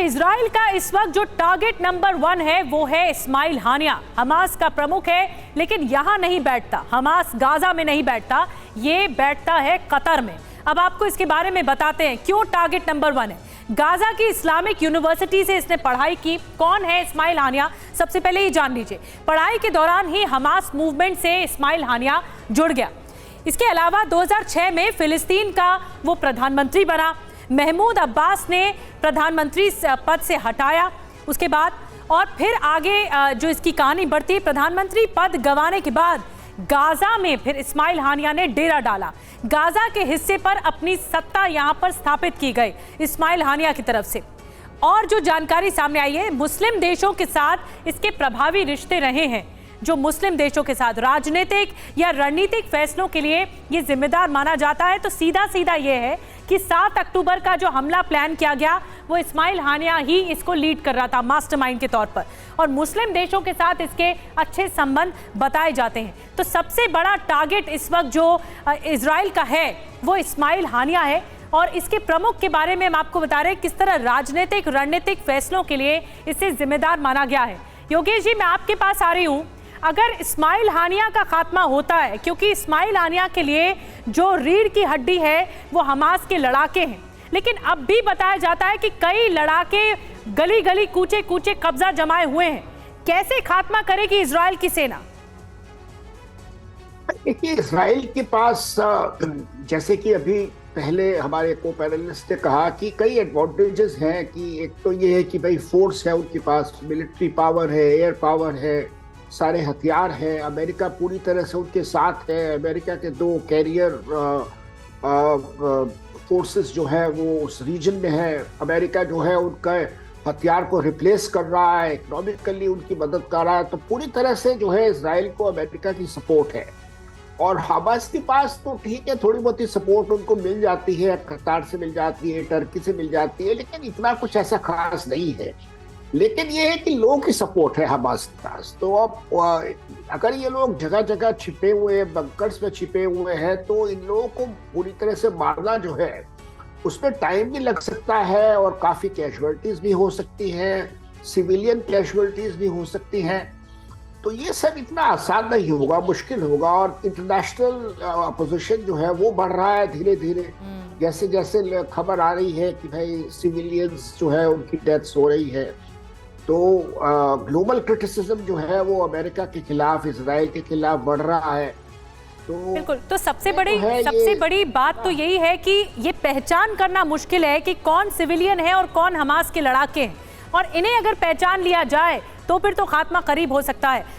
Israel का इस वक्त जो टारगेट नंबर 1 है वो है इस्माइल हानिया। हमास का प्रमुख है, लेकिन यहाँ नहीं बैठता। हमास गाजा में नहीं बैठता, ये बैठता है कतर में। अब आपको इसके बारे में बताते हैं क्यों टारगेट नंबर 1 है। गाजा की इस्लामिक यूनिवर्सिटी से इसने पढ़ाई की। कौन है इस्माइल हानिया, सबसे पहले ये जान लीजिए। पढ़ाई के दौरान ही हमास मूवमेंट से इस्माइल हानिया जुड़ गया। इसके अलावा 2006 में फिलिस्तीन का वो प्रधानमंत्री बना। महमूद अब्बास ने प्रधानमंत्री पद से हटाया उसके बाद, और फिर आगे जो इसकी कहानी बढ़ती, प्रधानमंत्री पद गंवाने के बाद गाजा में फिर इस्माइल हानिया ने डेरा डाला। गाजा के हिस्से पर अपनी सत्ता यहाँ पर स्थापित की गई इस्माइल हानिया की तरफ से। और जो जानकारी सामने आई है, मुस्लिम देशों के साथ इसके प्रभावी रिश्ते रहे हैं। जो मुस्लिम देशों के साथ राजनीतिक या रणनीतिक फैसलों के लिए ये जिम्मेदार माना जाता है। तो सीधा सीधा ये है कि 7 अक्टूबर का जो हमला प्लान किया गया वो इस्माइल हानिया ही इसको लीड कर रहा था मास्टरमाइंड के तौर पर, और मुस्लिम देशों के साथ इसके अच्छे संबंध बताए जाते हैं। तो सबसे बड़ा टारगेट इस वक्त जो इजराइल का है वो इस्माइल हानिया है। और इसके प्रमुख के बारे में हम आपको बता रहे हैं किस तरह राजनीतिक रणनीतिक फैसलों के लिए इसे जिम्मेदार माना गया है। योगेश जी, मैं आपके पास आ रही हूँ। अगर इस्माइल हानिया का खात्मा होता है, क्योंकि इस्माइल हानिया के लिए जो रीढ़ की हड्डी है वो हमास के लड़ाके हैं, लेकिन अब भी बताया जाता है कि कई लड़ाके गली गली कूचे कूचे कब्जा जमाए हुए हैं। कैसे खात्मा करेगी इजराइल की सेना? देखिए, इजराइल के पास जैसे कि अभी पहले हमारे को पैनलिस्ट ने कहा कि कई एडवांटेजेस हैं। कि एक तो ये है कि भाई फोर्स है उनके पास, मिलिट्री पावर है, एयर पावर है, सारे हथियार हैं। अमेरिका पूरी तरह से उनके साथ है। अमेरिका के 2 कैरियर फोर्सेस जो है वो उस रीजन में है। अमेरिका जो है उनका हथियार को रिप्लेस कर रहा है, इकोनॉमिकली उनकी मदद कर रहा है। तो पूरी तरह से जो है इजराइल को अमेरिका की सपोर्ट है। और हमास के पास तो ठीक है, थोड़ी बहुत ही सपोर्ट उनको मिल जाती है, कतार से मिल जाती है, टर्की से मिल जाती है, लेकिन इतना कुछ ऐसा खास नहीं है। लेकिन ये है कि लोगों की सपोर्ट है हमास के पास। तो अब अगर ये लोग जगह जगह छिपे हुए हैं, बंकर्स में छिपे हुए हैं, तो इन लोगों को पूरी तरह से मारना जो है उसमें टाइम भी लग सकता है और काफी कैजुअलिटीज भी हो सकती हैं, सिविलियन कैजुअलिटीज भी हो सकती हैं। तो ये सब इतना आसान नहीं होगा, मुश्किल होगा। और इंटरनेशनल अपोजिशन जो है वो बढ़ रहा है धीरे धीरे। जैसे जैसे खबर आ रही है कि भाई सिविलियंस जो है उनकी डेथ्स हो रही है, तो ग्लोबल क्रिटिसिज्म जो है वो अमेरिका के खिलाफ, इजराइल के खिलाफ बढ़ रहा है। तो बिल्कुल, तो सबसे बड़ी बात तो यही है कि ये पहचान करना मुश्किल है कि कौन सिविलियन है और कौन हमास के लड़ाके हैं। और इन्हें अगर पहचान लिया जाए तो फिर तो खात्मा करीब हो सकता है।